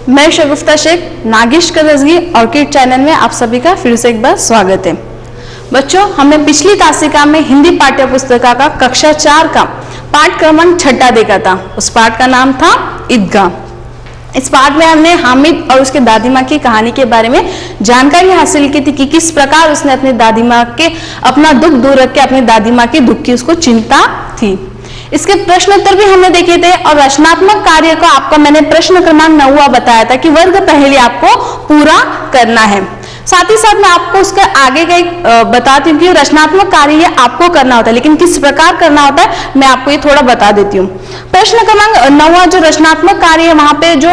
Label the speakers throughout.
Speaker 1: मैं शगुफ्ता Sheikh नागिश कलजगी orchid channel में आप सभी का फिर से एक बार स्वागत है। बच्चों, हमने पिछली तासिका में हिंदी पाठ्य पुस्तिका का कक्षा 4 का पाठ क्रमांक 6 देखा था। उस पाठ का नाम था ईदगाह। इस पाठ में हमने हामिद और उसके दादी माँ की कहानी के बारे में जानकारी हासिल की थी कि किस प्रकार उसने अपनी दादी माँ के अपना दुख दूर रख के अपनी दादी माँ के दुख की उसको चिंता थी। इसके प्रश्न उत्तर भी हमने देखे थे और रचनात्मक कार्य को आपको मैंने प्रश्न क्रमांक 9 बताया था कि वर्ग पहले आपको पूरा करना है। साथ ही साथ मैं आपको उसके आगे का एक बताती हूँ कि रचनात्मक कार्य ये आपको करना होता है, लेकिन किस प्रकार करना होता है मैं आपको ये थोड़ा बता देती हूँ। प्रश्न क्रमांक 9 जो रचनात्मक कार्य है वहां पे जो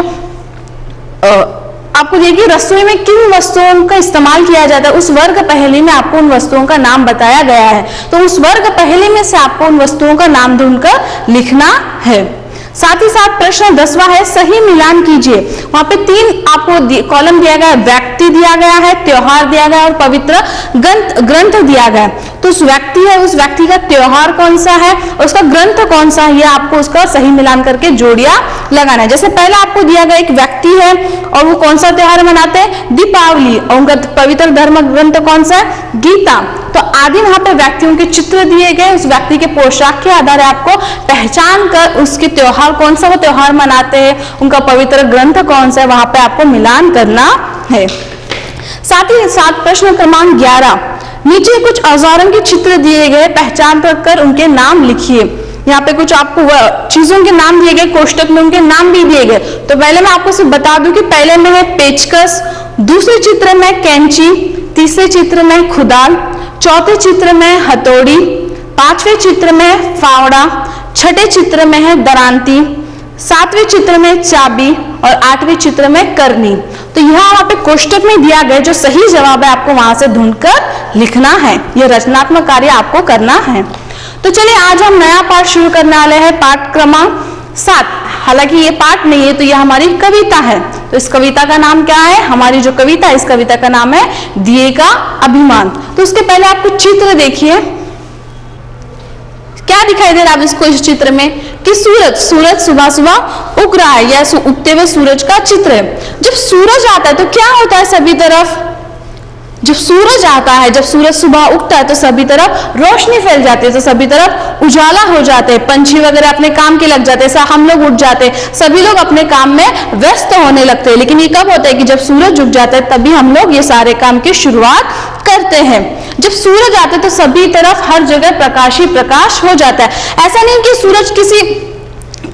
Speaker 1: आपको देखिए रसोई में किन वस्तुओं का इस्तेमाल किया जाता है उस वर्ग पहेली में आपको उन वस्तुओं का नाम बताया गया है। तो उस वर्ग पहेली में से आपको उन वस्तुओं का नाम ढूंढकर लिखना है। साथ ही साथ प्रश्न 10वां है सही मिलान कीजिए। वहां पे 3 आपको कॉलम दिया गया है, व्यक्ति दिया गया है, त्योहार दिया गया है और पवित्र ग्रंथ दिया गया है। तो उस व्यक्ति है, उस व्यक्ति का त्योहार कौन सा है और उसका ग्रंथ कौन सा है, ये आपको उसका सही मिलान करके जोड़िया लगाना है। जैसे पहला आपको दिया गया एक व्यक्ति है और वो कौन सा त्योहार मनाते हैं, दीपावली, और उनका पवित्र धर्म ग्रंथ कौन सा है, गीता। तो आदि वहां पे व्यक्तियों के चित्र दिए गए, उस व्यक्ति के पोशाक के आधार आपको पहचान कर उसके त्योहार कौन सा वो त्योहार मनाते हैं, उनका पवित्र ग्रंथ कौन सा है, वहां पे आपको मिलान करना है। साथ ही साथ प्रश्न क्रमांक 11 नीचे कुछ औजारों के चित्र दिए गए, पहचान कर उनके नाम लिखिए। यहाँ पे कुछ आपको चीजों के नाम दिए गए, कोष्टक में उनके नाम भी दिए गए। तो पहले मैं आपको सिर्फ बता दूं कि पहले में है पेचकस, दूसरे चित्र में कैंची, तीसरे चित्र में खुदाल, चौथे चित्र में हथौड़ी, 5वें चित्र में फावड़ा, 6ठे चित्र में है दरांती, 7वें चित्र में चाबी और 8वें चित्र में करनी। तो यहाँ वहां पे कोष्टक में दिया गया जो सही जवाब है आपको वहां से ढूंढकर लिखना है। यह रचनात्मक कार्य आपको करना है। तो चलिए आज हम नया पाठ शुरू करने वाले हैं, पाठ क्रमांक 7। हालांकि ये पाठ नहीं है, तो यह हमारी कविता है। तो इस कविता का नाम क्या है, हमारी जो कविता है इस कविता का नाम है दिए का अभिमान। तो उसके पहले आप कुछ चित्र देखिए, क्या दिखाई दे रहा है आपको इस चित्र में कि सूरज सुबह सुबह उग रहा है, या उगते हुए सूरज का चित्र है। जब सूरज आता है तो क्या होता है, सभी तरफ जब सूरज आता है, जब सूरज सुबह उगता है तो सभी तरफ रोशनी फैल जाती है, तो सभी तरफ उजाला हो जाते हैं, पंछी वगैरह अपने काम के लग जाते हैं, हम लोग उठ जाते हैं, सभी लोग अपने काम में व्यस्त होने लगते हैं। लेकिन ये कब होता है कि जब सूरज उग जाता है तभी हम लोग ये सारे काम की शुरुआत करते हैं। जब सूरज आता है तो सभी तरफ हर जगह प्रकाश ही प्रकाश हो जाता है। ऐसा नहीं कि सूरज किसी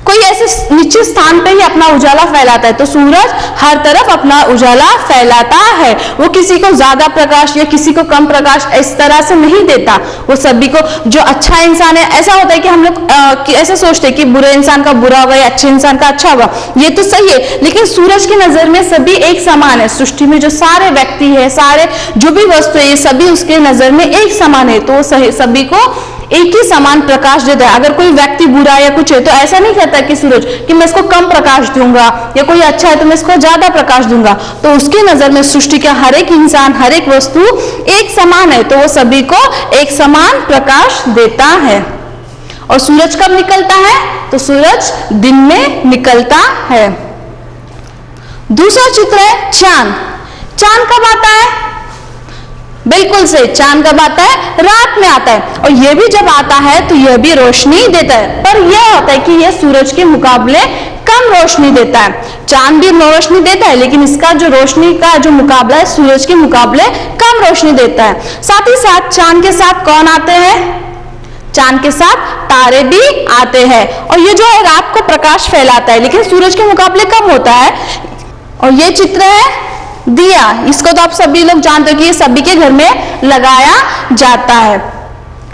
Speaker 1: कोई ऐसे निश्चित स्थान पे ही अपना उजाला फैलाता है, तो सूरज हर तरफ अपना उजाला फैलाता है। वो किसी को ज्यादा प्रकाश या किसी को कम प्रकाश इस तरह से नहीं देता। वो सभी को, जो अच्छा इंसान है, ऐसा होता है कि हम लोग ऐसे सोचते हैं कि बुरे इंसान का बुरा होगा या अच्छे इंसान का अच्छा होगा, ये तो सही है, लेकिन सूरज की नजर में सभी एक समान है। सृष्टि में जो सारे व्यक्ति है, सारे जो भी वस्तु है, ये सभी उसके नजर में एक समान है, तो सभी को एक ही समान प्रकाश देता है। अगर कोई व्यक्ति बुरा या कुछ है तो ऐसा नहीं कहता कि सूरज कि मैं इसको कम प्रकाश दूंगा, या कोई अच्छा है तो मैं इसको ज्यादा प्रकाश दूंगा। तो उसकी नजर में सृष्टि का हर एक इंसान, हर एक वस्तु एक समान है, तो वो सभी को एक समान प्रकाश देता है। और सूरज कब निकलता है, तो सूरज दिन में निकलता है। दूसरा चित्र है चांद। चांद कब आता है, बिल्कुल से चांद कब आता है, रात में आता है। और यह भी जब आता है तो यह भी रोशनी देता है, पर यह होता है कि यह सूरज के मुकाबले कम रोशनी देता है। चांद भी रोशनी देता है, लेकिन इसका जो रोशनी का जो मुकाबला है सूरज के मुकाबले कम रोशनी देता है। साथ ही साथ चांद के साथ कौन आते हैं, चांद के साथ तारे भी आते हैं। और ये जो है रात को प्रकाश फैलाता है, लेकिन सूरज के मुकाबले कम होता है। और ये चित्र है दिया। इसको तो आप सभी लोग जानते हो कि ये सभी के घर में लगाया जाता है।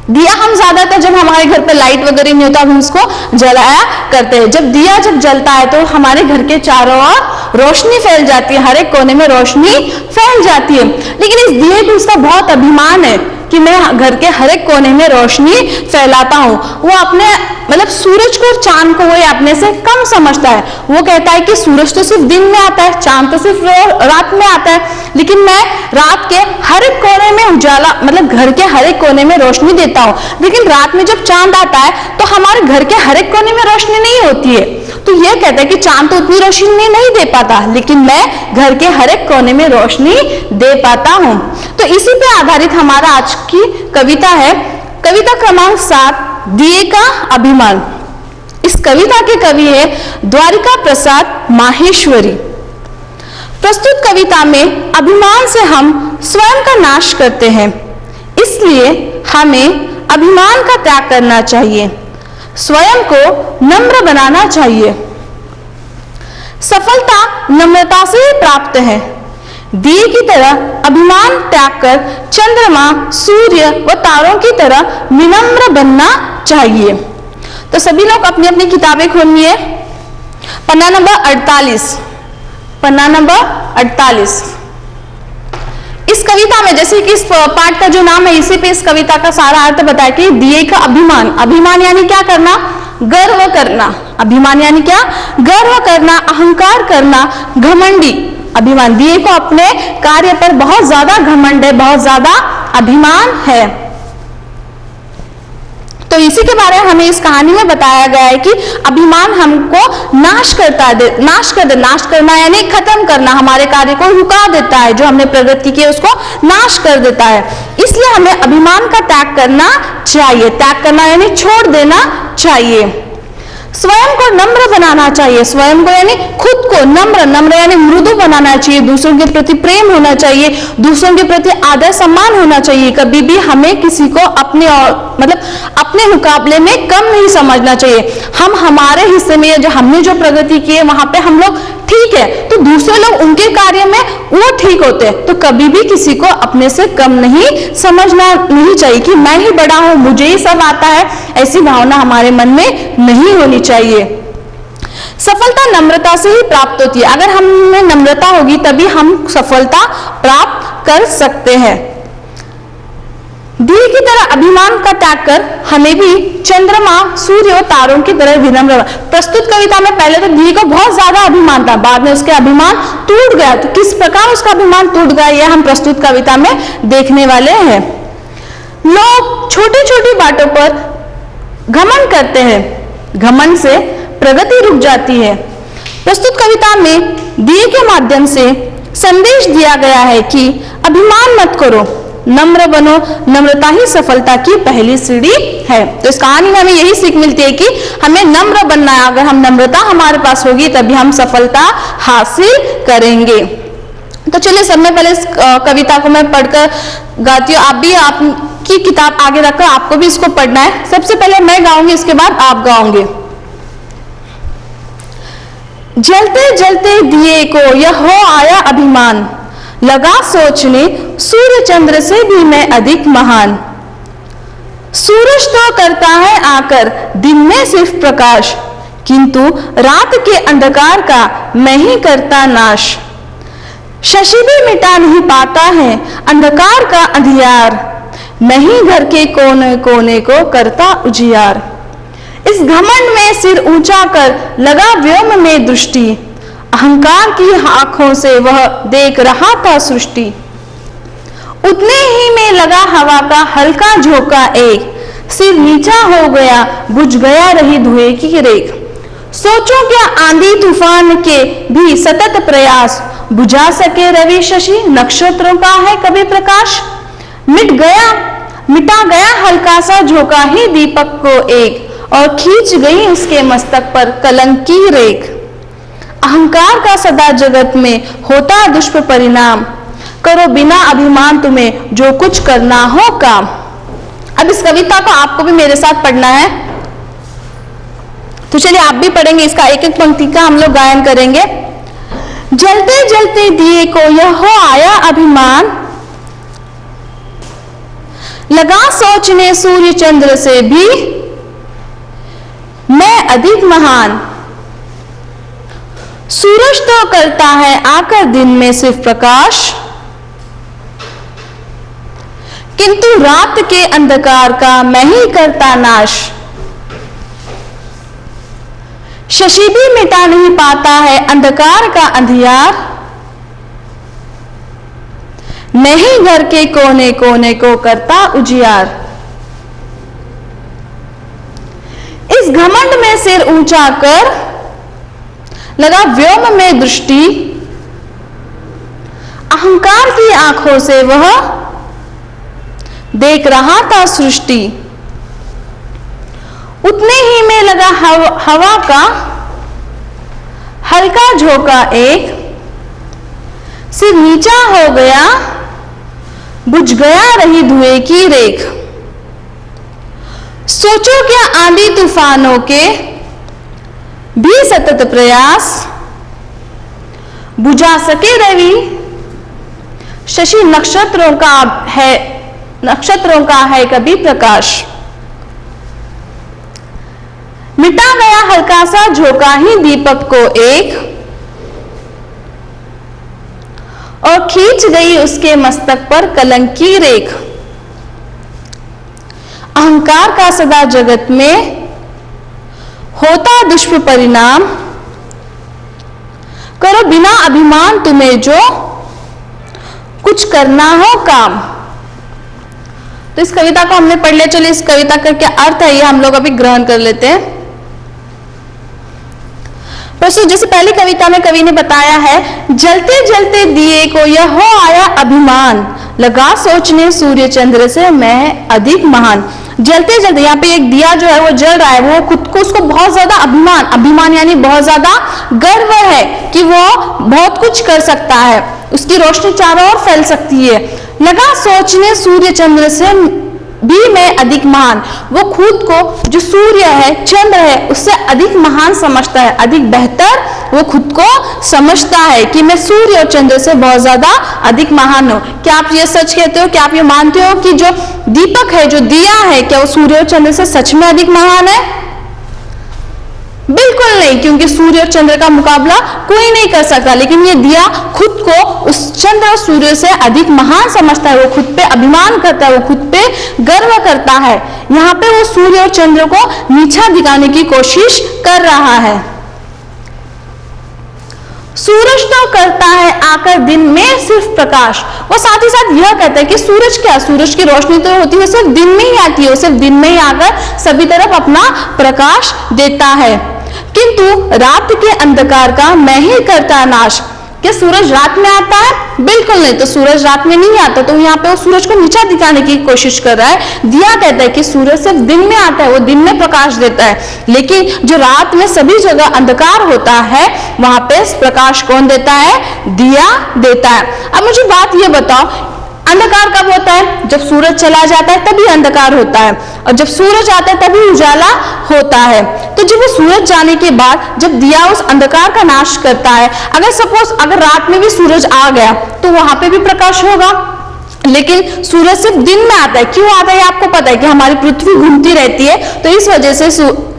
Speaker 1: दिया हम ज्यादातर जब हमारे घर पे लाइट वगैरह नहीं होता हम इसको जलाया करते हैं। जब दिया जब जलता है तो हमारे घर के चारों ओर रोशनी फैल जाती है, हर एक कोने में रोशनी फैल जाती है। लेकिन इस दिए भी उसका बहुत अभिमान है कि मैं घर के हर एक कोने में रोशनी फैलाता हूँ। वो अपने मतलब सूरज को और चांद को वो अपने से कम समझता है। वो कहता है कि सूरज तो सिर्फ दिन में आता है, चांद तो सिर्फ रात में आता है, लेकिन मैं रात के हर एक कोने में उजाला मतलब घर के हर एक कोने में रोशनी देता हूँ। लेकिन रात में जब चांद आता है तो हमारे घर के हर एक कोने में रोशनी नहीं होती है। तो ये कहता है कि चांद तो उतनी रोशनी नहीं दे पाता, लेकिन मैं घर के हर एक कोने में रोशनी दे पाता हूँ। तो इसी पे आधारित हमारा आज की कविता है, कविता क्रमांक 7, दिए का अभिमान। इस कविता के कवि है द्वारिका प्रसाद माहेश्वरी। प्रस्तुत कविता में अभिमान से हम स्वयं का नाश करते हैं, इसलिए हमें अभिमान का त्याग करना चाहिए, स्वयं को नम्र बनाना चाहिए। सफलता नम्रता से ही प्राप्त है। दिए की तरह अभिमान त्याग कर चंद्रमा, सूर्य व तारों की तरह विनम्र बनना चाहिए। तो सभी लोग अपनी अपनी किताबें खोलिए। पन्ना नंबर 48, पन्ना नंबर 48। इस कविता में जैसे कि इस पाठ का जो नाम है, इसी पे इस कविता का सारा अर्थ बताया कि दिए का अभिमान। अभिमान यानी क्या करना? गर्व करना। अभिमान यानी क्या? गर्व करना, अहंकार करना, घमंडी। अभिमान, दिए को अपने कार्य पर बहुत ज्यादा घमंड है, बहुत ज्यादा अभिमान है। तो इसी के बारे में हमें इस कहानी में बताया गया है कि अभिमान हमको नाश करना यानी खत्म करना, हमारे कार्य को रुका देता है, जो हमने प्रगति की उसको नाश कर देता है। इसलिए हमें अभिमान का त्याग करना चाहिए। त्याग करना यानी छोड़ देना चाहिए। स्वयं को नम्र बनाना चाहिए। स्वयं को यानी खुद को नम्र यानी मृदु बनाना चाहिए। दूसरों के प्रति प्रेम होना चाहिए, दूसरों के प्रति आदर सम्मान होना चाहिए। कभी भी हमें किसी को अपने अपने मुकाबले में कम नहीं समझना चाहिए। हम हमारे हिस्से में जो हमने जो प्रगति की है वहां पे हम लोग ठीक है, तो दूसरे लोग उनके कार्य में वो ठीक होते हैं। तो कभी भी किसी को अपने से कम नहीं समझना नहीं चाहिए कि मैं ही बड़ा हूं, मुझे ही सब आता है। ऐसी भावना हमारे मन में नहीं होनी चाहिए। सफलता नम्रता से ही प्राप्त होती है। अगर हम में नम्रता होगी तभी हम सफलता प्राप्त कर सकते हैं। दिए की तरह अभिमान का त्याग कर हमें भी चंद्रमा, सूर्य और तारों की तरह विनम्र। प्रस्तुत कविता में पहले तो दिए को बहुत ज्यादा अभिमान था, बाद में उसके अभिमान टूट गया। तो किस प्रकार उसका अभिमान टूट गया यह हम प्रस्तुत कविता में देखने वाले हैं। लोग छोटी छोटी बातों पर घमंड करते हैं, घमंड से प्रगति रुक जाती है। प्रस्तुत कविता में दिए के माध्यम से संदेश दिया गया है कि अभिमान मत करो, नम्र बनो। नम्रता ही सफलता की पहली सीढ़ी है। तो इस कहानी में हमें यही सीख मिलती है कि हमें नम्र बनना है। अगर हम नम्रता हमारे पास होगी तभी हम सफलता हासिल करेंगे। तो चलिए, सबसे पहले इस कविता को मैं पढ़कर गाती हूँ। आप भी आपकी किताब आगे रखकर आपको भी इसको पढ़ना है। सबसे पहले मैं गाऊंगी, इसके बाद आप गाओगे। जलते जलते दिए को यह हो आया अभिमान, लगा सोचने सूर्य चंद्र से भी मैं अधिक महान। सूरज तो करता है आकर दिन में सिर्फ प्रकाश, किंतु रात के अंधकार का मैं ही करता नाश। शशि भी मिटा नहीं पाता है अंधकार का अंधियार, मैं ही घर के कोने कोने को करता उजियार। इस घमंड में सिर ऊंचा कर लगा व्योम में दृष्टि, अहंकार की आंखों से वह देख रहा था सृष्टि। उतने ही में लगा हवा का हल्का झोंका एक, सिर नीचा हो गया बुझ गया रही धुएं की रेख। सोचो क्या आंधी तूफान के भी सतत प्रयास, बुझा सके रवि शशि नक्षत्रों का है कभी प्रकाश। मिटा गया हल्का सा झोंका ही दीपक को एक, और खींच गई उसके मस्तक पर कलंक की रेख। अहंकार का सदा जगत में होता दुष्परिणाम, करो बिना अभिमान तुम्हें जो कुछ करना हो काम। अब इस कविता को आपको भी मेरे साथ पढ़ना है, तो चलिए आप भी पढ़ेंगे। इसका एक एक पंक्ति का हम लोग गायन करेंगे। जलते जलते दिए को यह हो आया अभिमान, लगा सोचने सूर्य चंद्र से भी मैं अधिक महान। सूरज तो करता है आकर दिन में सिर्फ प्रकाश, किंतु रात के अंधकार का मैं ही करता नाश। शशि भी मिटा नहीं पाता है अंधकार का अंधियार, नहीं घर के कोने कोने को करता उजियार। इस घमंड में सिर ऊंचा कर लगा व्योम में दृष्टि, अहंकार की आंखों से वह देख रहा था सृष्टि। उतने ही में लगा हवा का हल्का झोंका, एक सिर नीचा हो गया, बुझ गया रही धुएं की रेख। सोचो क्या आंधी तूफानों के भी सतत प्रयास, बुझा सके रवि शशि नक्षत्रों का है कभी प्रकाश। मिटा गया हल्का सा झोंका ही दीपक को एक, और खींच गई उसके मस्तक पर कलंक की रेख। अहंकार का सदा जगत में होता दुष्परिणाम, करो बिना अभिमान तुम्हें जो कुछ करना हो काम। तो इस कविता को हमने पढ़ लिया। चलिए इस कविता का क्या अर्थ है ये हम लोग अभी ग्रहण कर लेते हैं। प्रस्तुत जैसे पहली कविता में कवि ने बताया है, जलते जलते दिए को यह हो आया अभिमान, लगा सोचने सूर्य चंद्र से मैं अधिक महान। जलते जलते यहाँ पे एक दिया जो है वो जल रहा है, वो खुद को उसको बहुत ज्यादा अभिमान यानी बहुत ज्यादा गर्व है कि वो बहुत कुछ कर सकता है, उसकी रोशनी चारों ओर फैल सकती है। लगा सोचने सूर्य चंद्र से भी मैं अधिक महान, वो खुद को जो सूर्य है चंद्र है उससे अधिक महान समझता है, अधिक बेहतर वो खुद को समझता है कि मैं सूर्य और चंद्र से बहुत ज्यादा अधिक महान हूं। क्या आप ये सच कहते हो? क्या आप ये मानते हो कि जो दीपक है, जो दिया है, क्या वो सूर्य और चंद्र से सच में अधिक महान है? बिल्कुल नहीं, क्योंकि सूर्य और चंद्र का मुकाबला कोई नहीं कर सकता। लेकिन ये दिया खुद को उस चंद्र और सूर्य से अधिक महान समझता है, वो खुद पे अभिमान करता है, वो खुद पे गर्व करता है। यहाँ पे वो सूर्य और चंद्र को नीचा दिखाने की कोशिश कर रहा है। सूरज तो करता है आकर दिन में सिर्फ प्रकाश, वो साथ ही साथ यह कहता है कि सूरज क्या, सूरज की रोशनी तो होती है सिर्फ दिन में ही आती है, सिर्फ दिन में ही आकर सभी तरफ अपना प्रकाश देता है। किंतु रात के अंधकार का मैं ही करता नाश। क्या सूरज रात में आता है? बिल्कुल नहीं, तो सूरज रात में नहीं आता। तो यहाँ पे वो सूरज को नीचा दिखाने की कोशिश कर रहा है। दिया कहता है कि सूरज सिर्फ दिन में आता है, वो दिन में प्रकाश देता है, लेकिन जो रात में सभी जगह अंधकार होता है वहां पे प्रकाश कौन देता है? दिया देता है। अब मुझे बात ये बताओ, अंधकार कब होता है? जब सूरज चला जाता है तभी अंधकार होता है, और जब सूरज आता है तभी उजाला होता है। तो जब वो सूरज जाने के बाद जब दिया उस अंधकार का नाश करता है, अगर सपोज अगर रात में भी सूरज आ गया तो वहां पे भी प्रकाश होगा, लेकिन सूरज सिर्फ दिन में आता है। क्यों आता है आपको पता है कि हमारी पृथ्वी घूमती रहती है, तो इस वजह से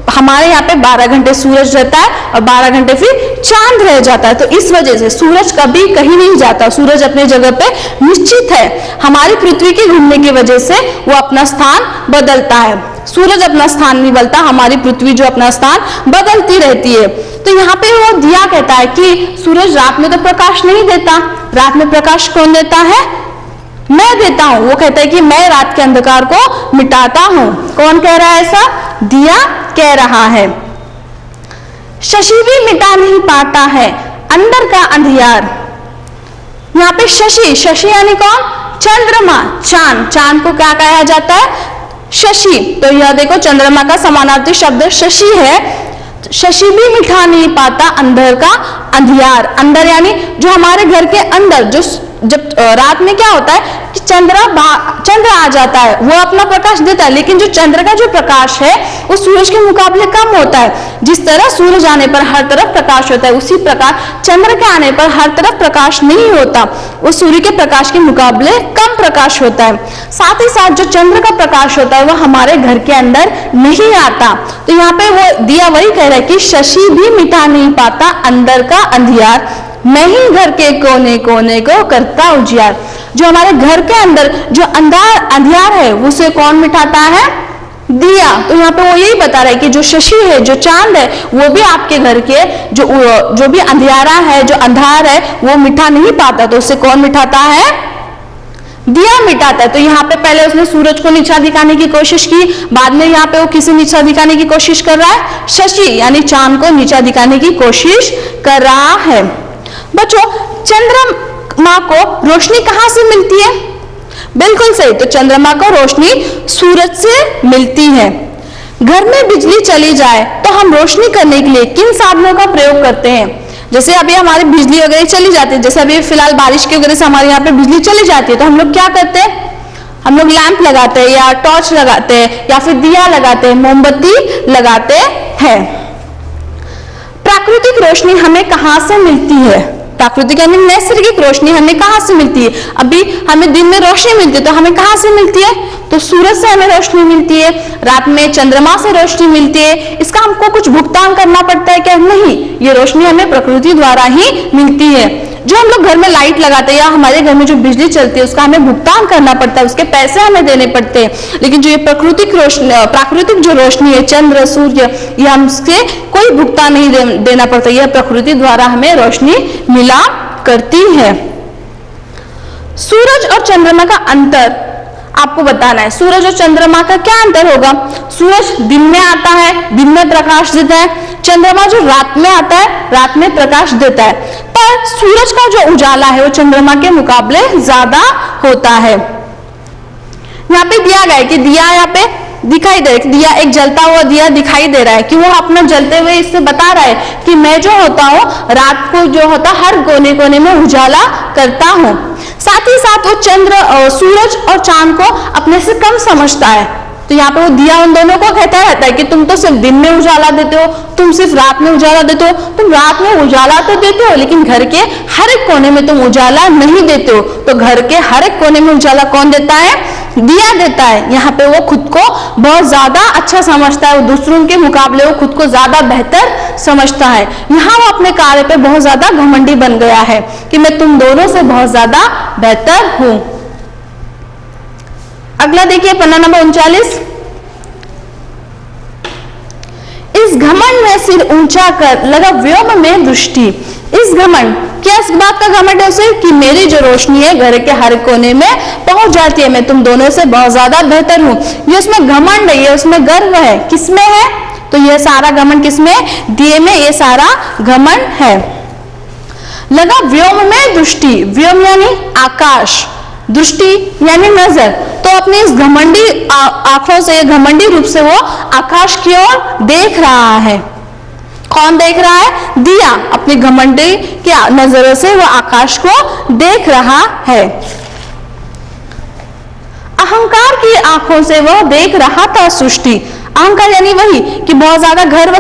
Speaker 1: हमारे यहाँ पे 12 घंटे सूरज रहता है और 12 घंटे फिर चांद रह जाता है। तो इस वजह से सूरज कभी कहीं नहीं जाता, सूरज अपने जगह पे निश्चित है। हमारी पृथ्वी के घूमने की वजह से वो अपना स्थान बदलता है, सूरज अपना स्थान नहीं बदलता, हमारी पृथ्वी जो अपना स्थान बदलती रहती है। तो यहाँ पे वो दिया कहता है कि सूरज रात में तो प्रकाश नहीं देता, रात में प्रकाश कौन देता है? मैं देता हूं। वो कहता है कि मैं रात के अंधकार को मिटाता हूं। कौन कह रहा है ऐसा? दिया कह रहा है। शशि भी मिटा नहीं पाता है अंदर का अंधियार। यहाँ पे शशि, शशि यानी कौन? चंद्रमा, चांद। चांद को क्या कहा जाता है? शशि। तो यह देखो चंद्रमा का समानार्थी शब्द शशि है। शशि भी मिटा नहीं पाता अंदर का अंधियार। अंदर यानी जो हमारे घर के अंदर, जो जब रात में क्या होता है कि चंद्र आ जाता है, वो अपना प्रकाश देता है, लेकिन जो चंद्र का जो प्रकाश है वो सूरज के मुकाबले कम होता है। जिस तरह सूरज आने पर हर तरफ प्रकाश होता है, उसी प्रकार चंद्र के आने पर हर तरफ प्रकाश नहीं होता, वो सूर्य के प्रकाश के मुकाबले कम प्रकाश होता है। साथ ही साथ जो चंद्र का प्रकाश होता है वो हमारे घर के अंदर नहीं आता। तो यहाँ पे वो दिया वही कह रहा है कि शशि भी मिटा नहीं पाता अंदर का अंधियार, मैं ही घर के कोने कोने को करता उजियार। जो हमारे घर के अंदर जो अंधियार है उसे कौन मिटाता है? दिया। तो यहाँ पे वो यही बता रहा है कि जो शशि है, जो चांद है, वो भी आपके घर के जो भी अंधियारा है, जो अंधार है, वो मिटा नहीं पाता। तो उसे कौन मिटाता है? दिया मिटाता है। तो यहाँ पे पहले उसने सूरज को नीचा दिखाने की कोशिश की, बाद में यहाँ पे वो किसे नीचा दिखाने की कोशिश कर रहा है? शशि यानी चांद को नीचा दिखाने की कोशिश कर रहा है। बच्चों, चंद्रमा को रोशनी कहां से मिलती है? बिल्कुल सही, तो चंद्रमा को रोशनी सूरज से मिलती है। घर में बिजली चली जाए तो हम रोशनी करने के लिए किन साधनों का प्रयोग करते हैं? जैसे अभी हमारी बिजली वगैरह चली जाती है, जैसे अभी फिलहाल बारिश की वजह से हमारे यहाँ पे बिजली चली जाती है, तो हम लोग क्या करते हैं? हम लोग लैंप लगाते हैं या टॉर्च लगाते हैं या फिर दिया लगाते हैं, मोमबत्ती लगाते हैं। प्राकृतिक रोशनी हमें कहां से मिलती है? प्राकृतिक यानी नैसर्गिक रोशनी हमें कहां से मिलती है? अभी हमें दिन में रोशनी मिलती है, तो हमें कहां से मिलती है? तो सूरज से हमें रोशनी मिलती है, रात में चंद्रमा से रोशनी मिलती है। इसका हमको कुछ भुगतान करना पड़ता है क्या? नहीं, ये रोशनी हमें प्रकृति द्वारा ही मिलती है। जो हम लोग घर में लाइट लगाते हैं या हमारे घर में जो बिजली चलती है उसका हमें भुगतान करना पड़ता है, उसके पैसे हमें देने पड़ते हैं। लेकिन जो ये प्राकृतिक जो रोशनी है, चंद्र, सूर्य, ये हमसे कोई भुगतान नहीं देना पड़ता, यह प्रकृति द्वारा हमें रोशनी मिला करती है। सूरज और चंद्रमा का अंतर आपको बताना है। सूरज और चंद्रमा का क्या अंतर होगा? सूरज दिन में आता है, दिन में प्रकाश देता है। चंद्रमा जो रात में आता है, रात में प्रकाश देता है। पर सूरज का जो उजाला है वो चंद्रमा के मुकाबले ज्यादा होता है। यहाँ पे दिया गया है कि दिया यहाँ पे दिखाई दे, दिया एक जलता हुआ दिया दिखाई दे रहा है कि वो अपना जलते हुए इससे बता रहा है कि मैं जो होता हूँ रात को जो होता हर कोने कोने में उजाला करता हूँ। साथ ही साथ वो सूरज और चांद को अपने से कम समझता है। तो यहाँ पे वो दिया उन दोनों को कहता रहता है कि तुम तो सिर्फ दिन में उजाला देते हो, तुम सिर्फ रात में उजाला देते हो। तुम रात में उजाला तो देते हो लेकिन घर के हर एक कोने में तुम उजाला नहीं देते हो। तो घर के हर एक कोने में उजाला कौन देता है? दिया देता है। यहाँ पे वो खुद को बहुत ज्यादा अच्छा समझता है, वो दूसरों के मुकाबले वो खुद को ज्यादा बेहतर समझता है। यहाँ वो अपने कार्य पे बहुत ज्यादा घमंडी बन गया है कि मैं तुम दोनों से बहुत ज्यादा बेहतर हूं। अगला देखिए पन्ना नंबर 39। इस घमंड में सिर ऊंचा कर लगा व्योम में दृष्टि। इस घमंड, क्या इस बात का घमंड है उसे कि मेरी जो रोशनी है घर के हर कोने में पहुंच जाती है, मैं तुम दोनों से बहुत ज्यादा बेहतर हूं। ये उसमें घमंड है, ये उसमें गर्व है। किसमें है? तो ये सारा घमंड किसमें? दिए में ये सारा घमंड है। लगा व्योम में दृष्टि। व्योम यानी आकाश, दृष्टि यानी नजर। तो अपने इस घमंडी आंखों से, घमंडी रूप से वो आकाश की ओर देख रहा है। कौन देख रहा है? दिया अपनी घमंडी की नजरों से वो आकाश को देख रहा है। अहंकार की आंखों से वो देख रहा था सृष्टि। अहंकार यानी वही कि बहुत ज्यादा गर्व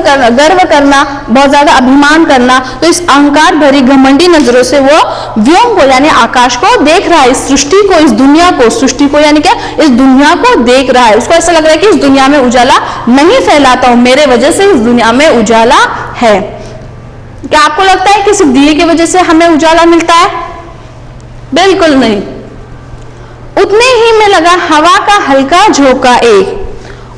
Speaker 1: करना, बहुत ज्यादा अभिमान करना। तो इस अहंकार भरी घमंडी नजरों से वो व्योम को यानी आकाश को देख रहा है, इस सृष्टि को, इस दुनिया को। सृष्टि को यानी क्या? इस दुनिया को देख रहा है। उसको ऐसा लग रहा है कि इस दुनिया में उजाला नहीं फैलाता हूं, मेरे वजह से इस दुनिया में उजाला है। क्या आपको लगता है कि सिर्फ दिए की वजह से हमें उजाला मिलता है? बिल्कुल नहीं। उतने ही में लगा हवा का हल्का झोंका एक,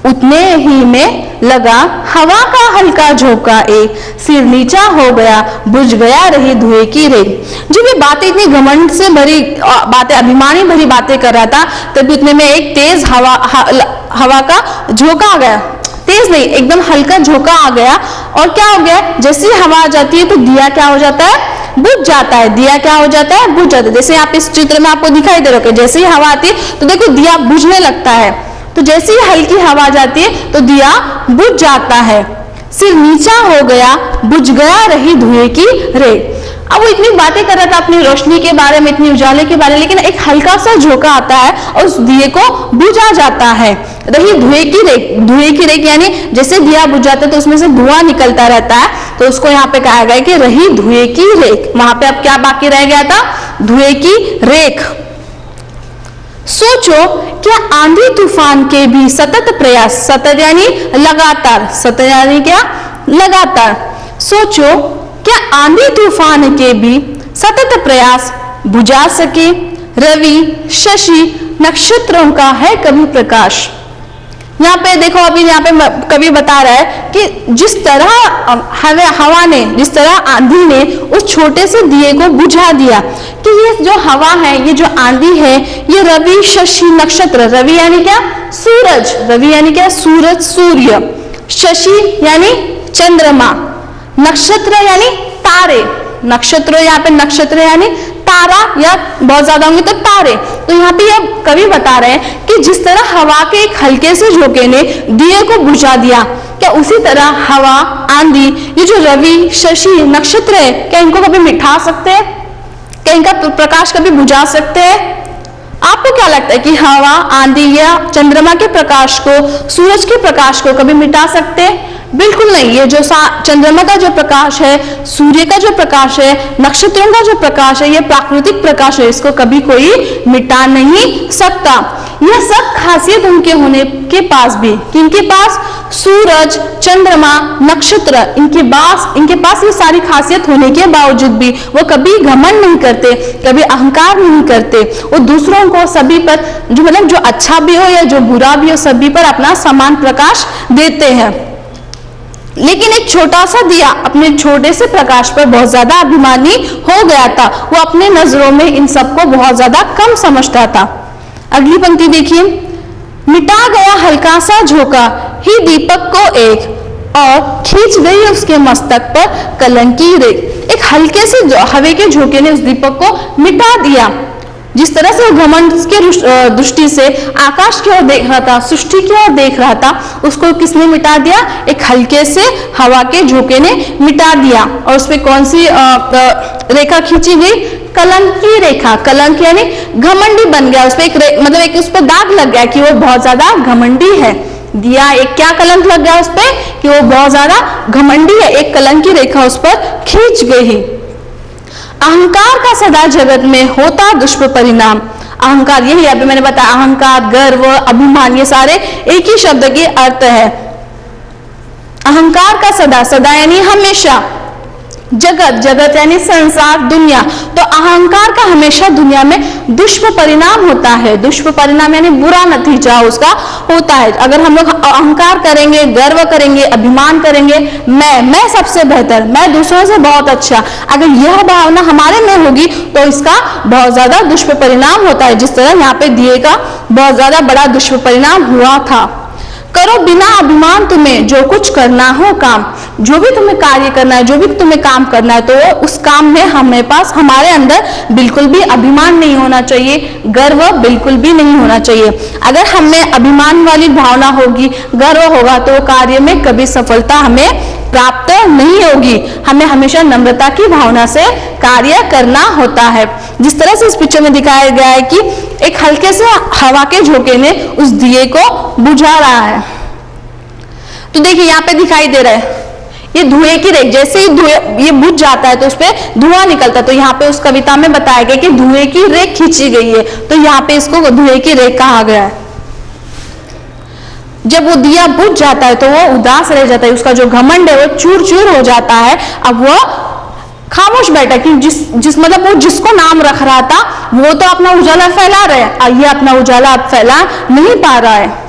Speaker 1: उतने ही में लगा हवा का हल्का झोंका एक, सिर नीचा हो गया, बुझ गया रही धुएं की रेख। जब ये बातें इतनी घमंड से भरी बातें, अभिमानी भरी बातें कर रहा था, तभी उतने में एक तेज हवा का झोंका आ गया। तेज नहीं, एकदम हल्का झोंका आ गया। और क्या हो गया? जैसे हवा आ जाती है तो दिया क्या हो जाता है? बुझ जाता है। दिया क्या हो जाता है? बुझ जाता है। जैसे आप इस चित्र में आपको दिखाई दे रहा है, जैसे ही हवा आती है तो देखो दिया बुझने लगता है। तो जैसे ही हल्की हवा जाती है तो दिया बुझ जाता है। सिर नीचा हो गया, बुझ गया रही धुएं की रेख। अब वो इतनी बातें कर रहा था अपनी रोशनी के बारे में, इतनी उजाले के बारे में, लेकिन एक हल्का सा झोंका आता है और उस दिए को बुझा जाता है। रही धुएं की रेख। धुएं की रेख यानी जैसे दिया बुझ जाता है तो उसमें से धुआं निकलता रहता है, तो उसको यहाँ पे कहा गया कि रही धुएं की रेख। वहां पे अब क्या बाकी रह गया था? धुएं की रेख। सोचो क्या आंधी तूफान के भी सतत प्रयास, सतत यानी लगातार, सतत यानी क्या? लगातार। सोचो क्या आंधी तूफान के भी सतत प्रयास बुझा सके रवि, शशि, नक्षत्रों का है कभी प्रकाश। यहाँ पे देखो, अभी यहाँ पे कवि बता रहा है कि जिस तरह हवा ने, जिस तरह आंधी ने उस छोटे से दिए को बुझा दिया, कि ये जो हवा है, ये जो आंधी है, ये रवि, शशि, नक्षत्र, रवि यानी क्या? सूरज, रवि यानी क्या? सूरज, सूर्य, शशि यानी चंद्रमा, नक्षत्र यानी तारे, नक्षत्र यहाँ पे नक्षत्र यानी तारा या बहुत ज्यादा होंगे तो तारे। तो यहाँ पे यह कवि बता रहे हैं कि जिस तरह हवा के एक हल्के से झोंके ने दिए को बुझा दिया, क्या उसी तरह हवा, आंधी, ये जो रवि, शशि, नक्षत्र है, क्या इनको कभी मिटा सकते हैं? क्या इनका प्रकाश कभी बुझा सकते हैं? आपको क्या लगता है कि हवा, आंधी या चंद्रमा के प्रकाश को, सूरज के प्रकाश को कभी मिटा सकते हैं? बिल्कुल नहीं। ये जो चंद्रमा का जो प्रकाश है, सूर्य का जो प्रकाश है, नक्षत्रों का जो प्रकाश है, ये प्राकृतिक प्रकाश है, इसको कभी कोई मिटा नहीं सकता। यह सब खासियत उनके होने के पास भी, किनके पास? सूरज, चंद्रमा, नक्षत्र, इनके पास ये सारी खासियत होने के बावजूद भी वो कभी घमंड नहीं करते, कभी अहंकार नहीं करते। वो दूसरों को, सभी पर, जो मतलब जो अच्छा भी हो या जो बुरा भी हो, सभी पर अपना समान प्रकाश देते हैं। लेकिन एक छोटा सा दिया अपने छोटे से प्रकाश पर बहुत ज्यादा अभिमानी हो गया था। वो अपने नजरों में इन सबको बहुत ज्यादा कम समझता था। अगली पंक्ति देखिए, मिटा गया हल्का सा झोंका ही दीपक को एक, और खींच गई उसके मस्तक पर कलंकी रेख। एक हल्के से हवा के झोंके ने उस दीपक को मिटा दिया। जिस तरह से घमंड के दृष्टि से आकाश की ओर देख रहा था, सृष्टि की ओर देख रहा था, उसको किसने मिटा दिया? एक हल्के से हवा के झोंके ने मिटा दिया। और उस पर कौन सी रेखा खींची गई? कलंकी रेखा। कलंक यानी घमंडी बन गया, उस पर एक उस पर दाग लग गया कि वो बहुत ज्यादा घमंडी है। दिया एक क्या कलंक लग गया उस पर कि वो बहुत ज्यादा घमंडी है, एक कलंकी रेखा उस पर खींच गई। अहंकार का सदा जगत में होता दुष्परिणाम। अहंकार, यही अभी मैंने बताया, अहंकार, गर्व, अभिमान, ये सारे एक ही शब्द के अर्थ है। अहंकार का सदा, सदा यानी हमेशा, जगत, जगत यानी संसार, दुनिया, तो अहंकार का हमेशा दुनिया में दुष्परिणाम होता है। दुष्परिणाम यानी बुरा नतीजा उसका होता है। अगर हम लोग अहंकार करेंगे, गर्व करेंगे, अभिमान करेंगे, मैं सबसे बेहतर, मैं दूसरों से बहुत अच्छा, अगर यह भावना हमारे में होगी तो इसका बहुत ज्यादा दुष्परिणाम होता है। जिस तरह यहाँ पे दिए का बहुत ज्यादा बड़ा दुष्परिणाम हुआ था। करो बिना अभिमान तुम्हें जो कुछ करना हो काम। जो भी तुम्हें कार्य करना है, जो भी तुम्हें काम करना है, तो उस काम में हमारे अंदर बिल्कुल भी अभिमान नहीं होना चाहिए, गर्व बिल्कुल भी नहीं होना चाहिए। अगर हमें अभिमान वाली भावना होगी, गर्व होगा, तो कार्य में कभी सफलता हमें प्राप्त नहीं होगी। हमें हमेशा नम्रता की भावना से कार्य करना होता है। जिस तरह से इस पिक्चर में दिखाया गया है कि एक हल्के से हवा के झोंके ने उस दिए को बुझा रहा है। तो देखिए यहाँ पे दिखाई दे रहा है ये धुएं की रेख, जैसे ही धुएं ये बुझ जाता है तो उस पर धुआं निकलता है। तो यहाँ पे उस कविता में बताया गया कि धुएं की रेख खींची गई है, तो यहाँ पे इसको धुएं की रेख कहा गया है। जब वो दिया बुझ जाता है तो वो उदास रह जाता है, उसका जो घमंड है वो चूर चूर हो जाता है। अब वो खामोश बैठा कि मतलब वो जिसको नाम रख रहा था वो तो अपना उजाला फैला रहे हैं, ये अपना उजाला अब फैला नहीं पा रहा है।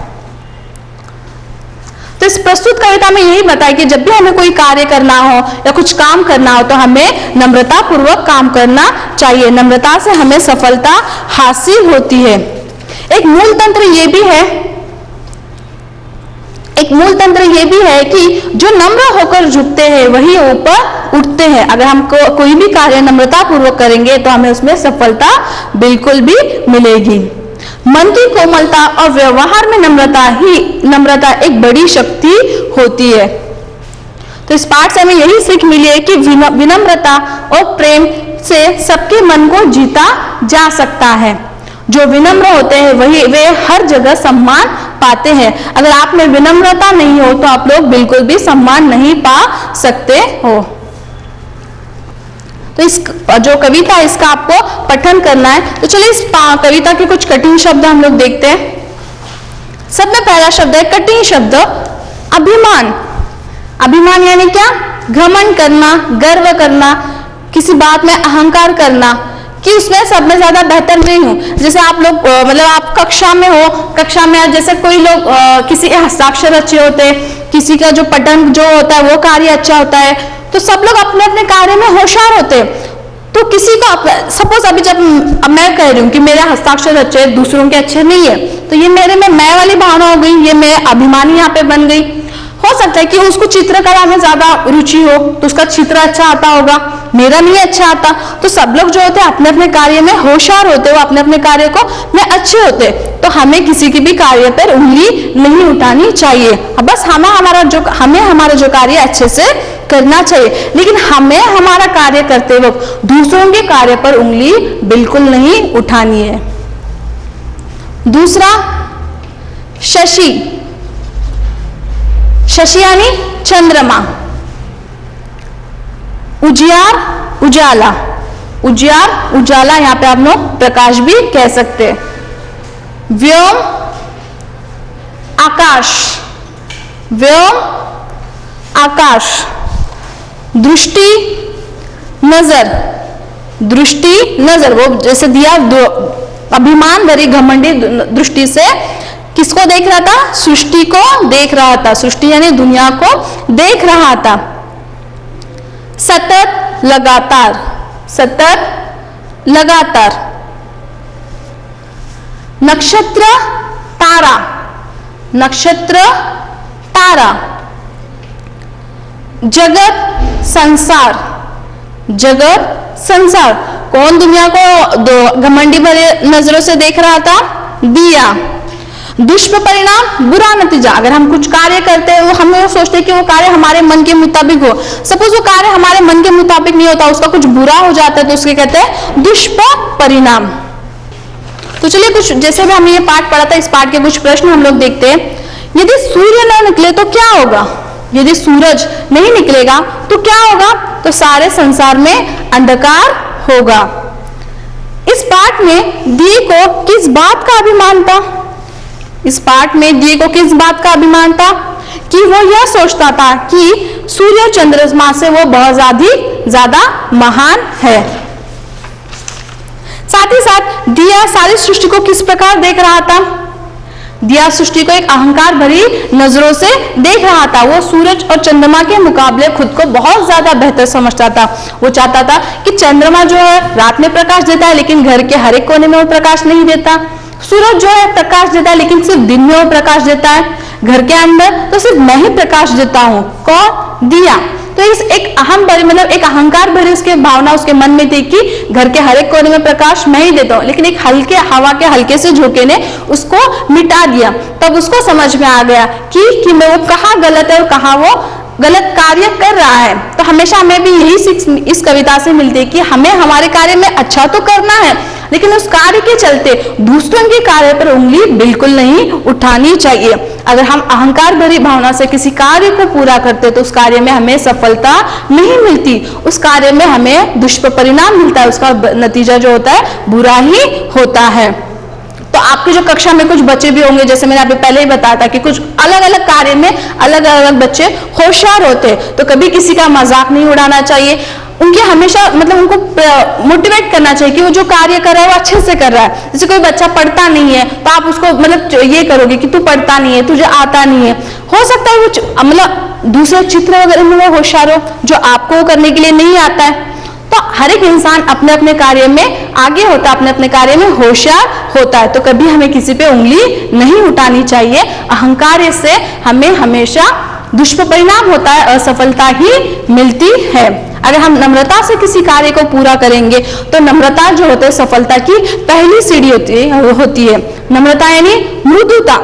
Speaker 1: तो इस प्रस्तुत कविता में यही बताया कि जब भी हमें कोई कार्य करना हो या कुछ काम करना हो तो हमें नम्रता पूर्वक काम करना चाहिए। नम्रता से हमें सफलता हासिल होती है। एक मूल तंत्र ये भी है कि जो नम्र होकर झुकते हैं वही ऊपर उठते हैं। अगर हम कोई भी कार्य नम्रता पूर्वक करेंगे तो हमें उसमें सफलता बिल्कुल भी मिलेगी। मन की कोमलता और व्यवहार में नम्रता एक बड़ी शक्ति होती है। तो इस पाठ से हमें यही सीख मिली है कि विनम्रता और प्रेम से सबके मन को जीता जा सकता है। जो विनम्र होते हैं वे हर जगह सम्मान पाते हैं। अगर आप में विनम्रता नहीं हो तो आप लोग बिल्कुल भी सम्मान नहीं पा सकते हो। तो इस जो कविता है इसका आपको पठन करना है। तो चलिए इस कविता के कुछ कठिन शब्द हम लोग देखते हैं। सब में पहला शब्द है कठिन शब्द अभिमान। अभिमान यानी क्या? घमंड करना, गर्व करना, किसी बात में अहंकार करना, कि उसमें सब में ज्यादा बेहतर नहीं हूँ। जैसे आप लोग मतलब आप कक्षा में हो, कक्षा में जैसे कोई लोग किसी के हस्ताक्षर अच्छे होते हैं, किसी का जो पठन जो होता है वो कार्य अच्छा होता है, तो सब लोग अपने अपने कार्य में होशियार होते हैं। तो किसी को सपोज अभी जब मैं कह रही हूँ कि मेरे हस्ताक्षर अच्छे दूसरों के अच्छे नहीं है, तो ये मेरे में मैं वाली भावना हो गई, ये मैं अभिमानी यहाँ पे बन गई। हो सकता है कि उसको चित्रकला में ज्यादा रुचि हो तो उसका चित्र अच्छा आता होगा, मेरा नहीं अच्छा आता। तो सब लोग जो होते हैं अपने अपने कार्य में होशियार होते, वो अपने अपने कार्य को में अच्छे होते। तो हमें किसी की भी कार्य पर उंगली नहीं उठानी चाहिए, बस हमें हमारा जो कार्य अच्छे से करना चाहिए, लेकिन हमें हमारा कार्य करते वक्त दूसरों के कार्य पर उंगली बिल्कुल नहीं उठानी है। दूसरा, शशि। शशि यानी चंद्रमा, उजियार उजाला, उजियार उजाला, यहां पे आप लोग प्रकाश भी कह सकते हैं। व्योम आकाश, व्योम आकाश। दृष्टि नजर, दृष्टि नजर, वो जैसे दिया अभिमान भरी घमंडी दृष्टि से किसको देख रहा था? सृष्टि को देख रहा था, सृष्टि यानी दुनिया को देख रहा था। सतत लगातार, सतत लगातार। नक्षत्र तारा, नक्षत्र तारा। जगत संसार, जगत संसार। कौन दुनिया को घमंडी भरे नजरों से देख रहा था? दिया। दुष्परिणाम बुरा नतीजा, अगर हम कुछ कार्य करते हैं हम सोचते हैं कि वो कार्य हमारे मन के मुताबिक हो, सपोज वो कार्य हमारे मन के मुताबिक नहीं होता, उसका कुछ बुरा हो जाता है, तो उसके कहते हैं दुष्परिणाम। तो चलिए कुछ जैसे भी हमने ये पाठ पढ़ा था, इस पाठ के कुछ प्रश्न हम लोग देखते हैं। यदि सूर्य न निकले तो क्या होगा? यदि सूरज नहीं निकलेगा तो क्या होगा? तो सारे संसार में अंधकार होगा। इस पाठ में दिए को किस बात का अभिमान था? इस पाठ में दिए को किस बात का अभिमान था? कि वो यह सोचता था कि सूर्य चंद्रमा से वो बहुत ज्यादा महान है। साथ ही साथ दिया सारी सृष्टि को किस प्रकार देख रहा था? दिया सृष्टि को एक अहंकार भरी नजरों से देख रहा था। वो सूरज और चंद्रमा के मुकाबले खुद को बहुत ज्यादा बेहतर समझता था। वो चाहता था कि चंद्रमा जो है रात में प्रकाश देता है, लेकिन घर के हर एक कोने में वो प्रकाश नहीं देता। सूरज जो है प्रकाश देता है, लेकिन सिर्फ दिन में वो प्रकाश देता है। घर के अंदर तो सिर्फ मैं ही प्रकाश देता हूँ। कौन? दिया। तो इस एक अहम भरी मतलब एक अहंकार भरी उसके भावना उसके मन में थी कि घर के हर एक कोने में प्रकाश मैं ही देता हूँ, लेकिन एक हल्के हवा के हल्के से झोंके ने उसको मिटा दिया। तब उसको समझ में आ गया कि मैं वो कहाँ गलत है और कहाँ वो गलत कार्य कर रहा है। तो हमेशा हमें भी यही सीख इस कविता से मिलती है कि हमें हमारे कार्य में अच्छा तो करना है, लेकिन उस कार्य के चलते दूसरों के कार्य पर उंगली बिल्कुल नहीं उठानी चाहिए। अगर हम अहंकार भरी भावना से किसी कार्य को पूरा करते तो उस कार्य में हमें सफलता नहीं मिलती, उस कार्य में हमें दुष्परिणाम मिलता है, उसका नतीजा जो होता है बुरा ही होता है। तो आपकी जो कक्षा में कुछ बच्चे भी होंगे, जैसे मैंने अभी पहले ही बताया था कि कुछ अलग अलग कार्य में अलग अलग बच्चे होशियार होते हैं, तो कभी किसी का मजाक नहीं उड़ाना चाहिए। उनके हमेशा मतलब उनको मोटिवेट करना चाहिए कि वो जो कार्य कर रहा है वो अच्छे से कर रहा है। जैसे कोई बच्चा पढ़ता नहीं है तो आप उसको मतलब ये करोगे कि तू पढ़ता नहीं है, तुझे आता नहीं है। हो सकता है वो मतलब दूसरे चित्र वगैरह में वो होशियार हो जो आपको करने के लिए नहीं आता है। तो हर एक इंसान अपने अपने कार्य में आगे होता है, अपने अपने कार्य में होशियार होता है। तो कभी हमें किसी पे उंगली नहीं उठानी चाहिए। अहंकार से हमें हमेशा दुष्परिणाम होता है, असफलता ही मिलती है। अगर हम नम्रता से किसी कार्य को पूरा करेंगे तो नम्रता जो होता है सफलता की पहली सीढ़ी होती है। नम्रता यानी मृदुता,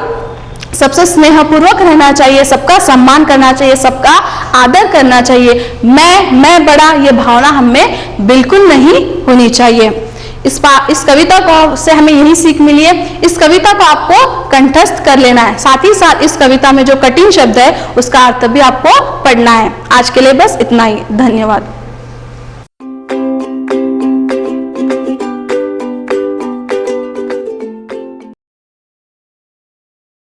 Speaker 1: सबसे स्नेहपूर्वक रहना चाहिए, सबका सम्मान करना चाहिए, सबका आदर करना चाहिए। मैं बड़ा ये भावना हमें बिल्कुल नहीं होनी चाहिए। इस कविता को से हमें यही सीख मिली है। इस कविता को आपको कंठस्थ कर लेना है, साथ ही साथ इस कविता में जो कठिन शब्द है उसका अर्थ भी आपको पढ़ना है। आज के लिए बस इतना ही, धन्यवाद।